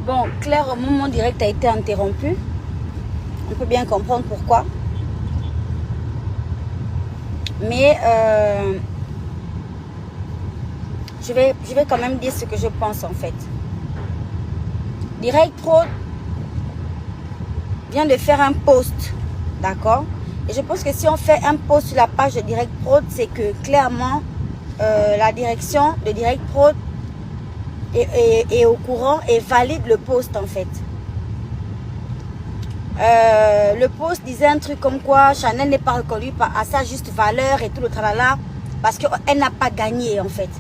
Bon, clairement, mon direct a été interrompu. On peut bien comprendre pourquoi. Mais je vais quand même dire ce que je pense en fait. Direct Prod vient de faire un post, d'accord? Et je pense que si on fait un post sur la page de Direct Prod, c'est que clairement la direction de Direct Prod est au courant et valide le post en fait. Le post disait un truc comme quoi Chanel n'est pas reconnue à sa juste valeur et tout le tralala parce qu'elle n'a pas gagné en fait.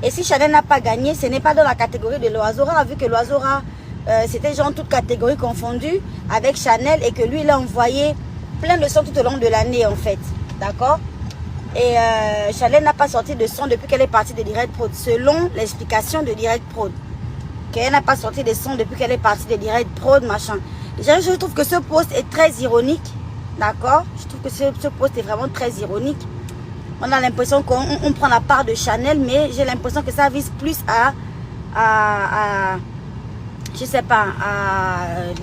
Et si Chanel n'a pas gagné, ce n'est pas dans la catégorie de l'Oiseaura, vu que l'Oiseaura c'était genre toute catégorie confondue avec Chanel et que lui il a envoyé plein de sons tout au long de l'année en fait, d'accord? Et Chanel n'a pas sorti de son depuis qu'elle est partie de Direct Prod, selon l'explication de Direct Prod, qu'elle n'a pas sorti de son depuis qu'elle est partie de Direct Prod, machin. Je trouve que ce post est très ironique, d'accord? Je trouve que ce post est vraiment très ironique. On a l'impression qu'on prend la part de Chanel, mais j'ai l'impression que ça vise plus je sais pas,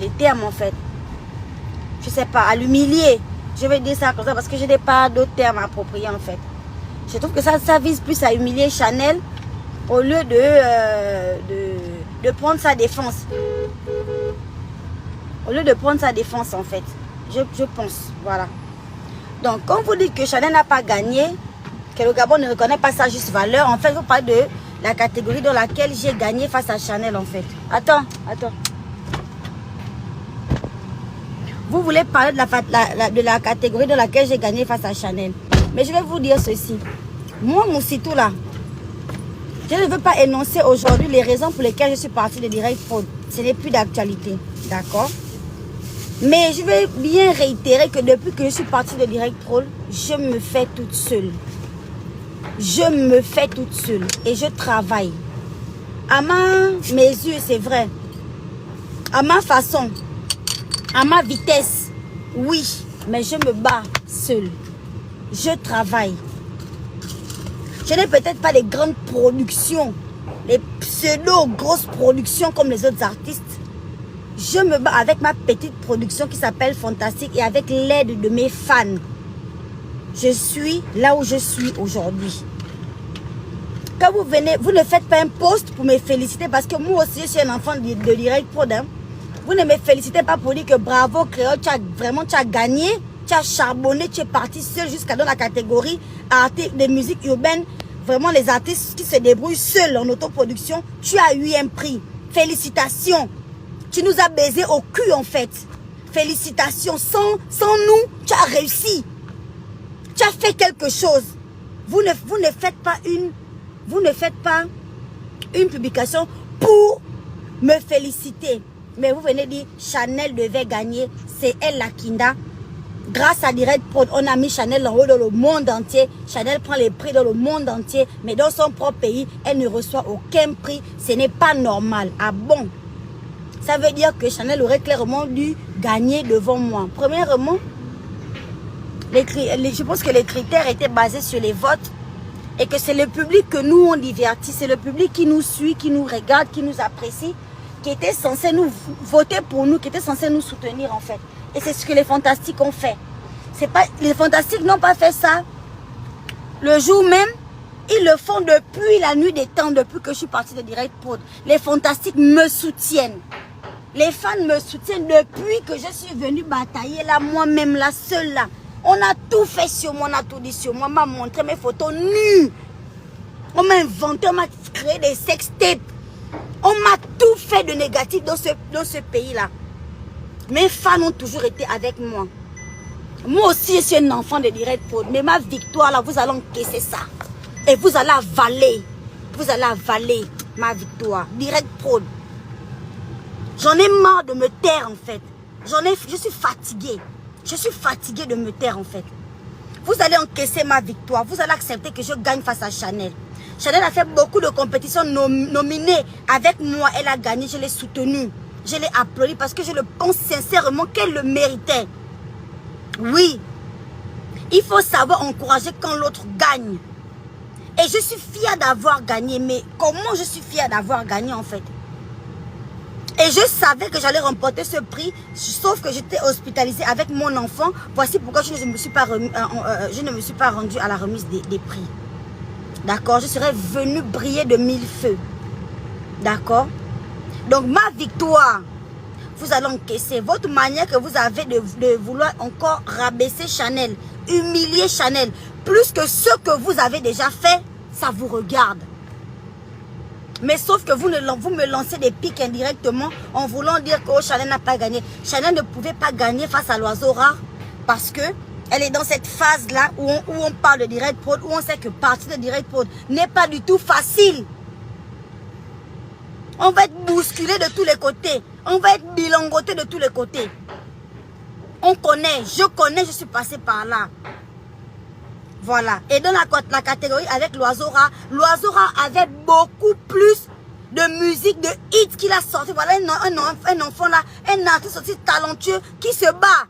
les termes en fait. Je sais pas, à l'humilier. Je vais dire ça comme ça parce que je n'ai pas d'autres termes appropriés en fait. Je trouve que ça vise plus à humilier Chanel au lieu de prendre sa défense. Au lieu de prendre sa défense en fait. Je pense, voilà. Donc, quand vous dites que Chanel n'a pas gagné, que le Gabon ne reconnaît pas sa juste valeur, en fait, vous parlez de la catégorie dans laquelle j'ai gagné face à Chanel, en fait. Attends. Vous voulez parler de la catégorie dans laquelle j'ai gagné face à Chanel. Mais je vais vous dire ceci. Moi, Moussitou, là, je ne veux pas énoncer aujourd'hui les raisons pour lesquelles je suis partie de Direct Prod. Ce n'est plus d'actualité, d'accord? Mais je vais bien réitérer que depuis que je suis partie de Direct Prod, je me fais toute seule. Je me fais toute seule et je travaille. À mes yeux, c'est vrai. À ma façon, à ma vitesse, oui. Mais je me bats seule. Je travaille. Je n'ai peut-être pas les grandes productions, les pseudo-grosses productions comme les autres artistes. Je me bats avec ma petite production qui s'appelle Fantastique et avec l'aide de mes fans. Je suis là où je suis aujourd'hui. Quand vous venez, vous ne faites pas un post pour me féliciter parce que moi aussi je suis un enfant de Direct Prod. Hein. Vous ne me félicitez pas pour dire que bravo Créole, tu as gagné, tu as charbonné, tu es parti seul jusqu'à dans la catégorie artistes de musique urbaine. Vraiment les artistes qui se débrouillent seuls en autoproduction, tu as eu un prix. Félicitations. Tu nous as baisé au cul en fait. Félicitations. Sans nous, tu as réussi. Tu as fait quelque chose. Vous ne faites pas une publication pour me féliciter. Mais vous venez dire Chanel devait gagner. C'est elle la Kinda. Grâce à Direct Prod, on a mis Chanel en haut dans le monde entier. Chanel prend les prix dans le monde entier. Mais dans son propre pays, elle ne reçoit aucun prix. Ce n'est pas normal. Ah bon? Ça veut dire que Chanel aurait clairement dû gagner devant moi. Premièrement, je pense que les critères étaient basés sur les votes et que c'est le public que nous on divertit, c'est le public qui nous suit, qui nous regarde, qui nous apprécie, qui était censé nous voter pour nous, qui était censé nous soutenir en fait. Et c'est ce que les Fantastiques ont fait. Les Fantastiques n'ont pas fait ça le jour même. Ils le font depuis la nuit des temps, depuis que je suis partie de Direct Prod. Les Fantastiques me soutiennent. Les fans me soutiennent depuis que je suis venue batailler là, moi-même, la seule là. On a tout fait sur moi, on a tout dit sur moi. On m'a montré mes photos nues. On m'a inventé, on m'a créé des sextapes. On m'a tout fait de négatif dans ce pays-là. Mes fans ont toujours été avec moi. Moi aussi, je suis un enfant de Direct Prod. Mais ma victoire là, vous allez encaisser ça. Et vous allez avaler. Vous allez avaler ma victoire. Direct Prod. J'en ai marre de me taire en fait. Je suis fatiguée. Je suis fatiguée de me taire en fait. Vous allez encaisser ma victoire. Vous allez accepter que je gagne face à Chanel. Chanel a fait beaucoup de compétitions nominées avec moi. Elle a gagné. Je l'ai soutenue. Je l'ai applaudi parce que je le pense sincèrement qu'elle le méritait. Oui. Il faut savoir encourager quand l'autre gagne. Et je suis fière d'avoir gagné. Mais comment je suis fière d'avoir gagné en fait? Et je savais que j'allais remporter ce prix, sauf que j'étais hospitalisée avec mon enfant. Voici pourquoi je ne me suis pas rendue à la remise des prix. D'accord? Je serais venue briller de mille feux. D'accord? Donc ma victoire, vous allez encaisser. Votre manière que vous avez de vouloir encore rabaisser Chanel, humilier Chanel, plus que ce que vous avez déjà fait, ça vous regarde. Mais sauf que vous me lancez des pics indirectement en voulant dire que oh, Chanel n'a pas gagné. Chanel ne pouvait pas gagner face à l'oiseau rare parce que elle est dans cette phase-là où on parle de direct prod, où on sait que partir de direct prod n'est pas du tout facile. On va être bousculé de tous les côtés. On va être bilangoté de tous les côtés. On connaît, je suis passé par là. Voilà. Et dans la catégorie avec l'oiseau rare avait beaucoup plus de musique, de hits qu'il a sorti. Voilà un enfant là, un artiste aussi talentueux qui se bat.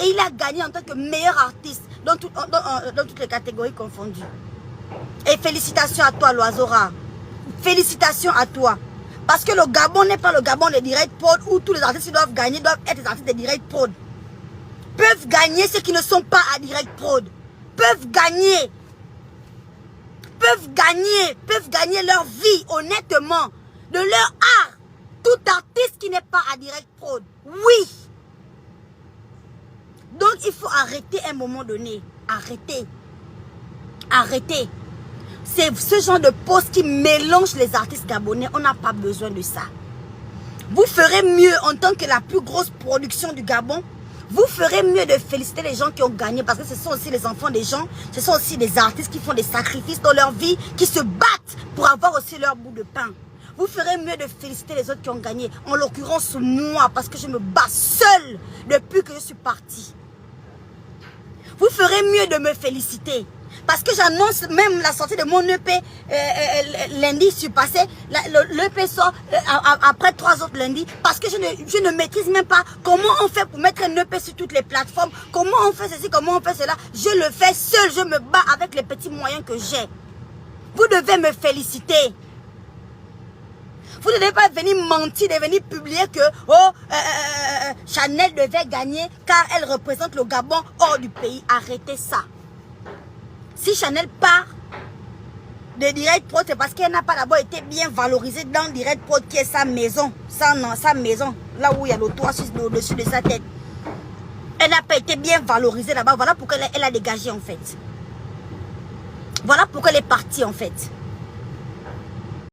Et il a gagné en tant que meilleur artiste dans toutes les catégories confondues. Et félicitations à toi, l'oiseau rare. Félicitations à toi. Parce que le Gabon n'est pas le Gabon de direct prod où tous les artistes qui doivent gagner doivent être des artistes de direct prod. Peuvent gagner ceux qui ne sont pas à direct prod. Peuvent gagner leur vie honnêtement, de leur art. Tout artiste qui n'est pas à direct prod. Oui. Donc il faut arrêter à un moment donné. Arrêtez. C'est ce genre de poste qui mélange les artistes gabonais. On n'a pas besoin de ça. Vous ferez mieux en tant que la plus grosse production du Gabon. Vous ferez mieux de féliciter les gens qui ont gagné parce que ce sont aussi les enfants des gens. Ce sont aussi des artistes qui font des sacrifices dans leur vie, qui se battent pour avoir aussi leur bout de pain. Vous ferez mieux de féliciter les autres qui ont gagné. En l'occurrence, moi, parce que je me bats seule depuis que je suis partie. Vous ferez mieux de me féliciter. Parce que j'annonce même la sortie de mon EP lundi surpassé. L'EP sort après 3 autres lundis. Parce que je ne maîtrise même pas comment on fait pour mettre un EP sur toutes les plateformes. Comment on fait ceci, comment on fait cela. Je le fais seul, je me bats avec les petits moyens que j'ai. Vous devez me féliciter. Vous ne devez pas venir mentir, de venir publier que Chanel devait gagner car elle représente le Gabon hors du pays. Arrêtez ça. Si Chanel part de Direct Prod, c'est parce qu'elle n'a pas d'abord été bien valorisée dans Direct Prod qui est sa maison. Sa maison, là où il y a le toit au-dessus de sa tête. Elle n'a pas été bien valorisée là-bas. Voilà pourquoi elle a dégagé en fait. Voilà pourquoi elle est partie en fait.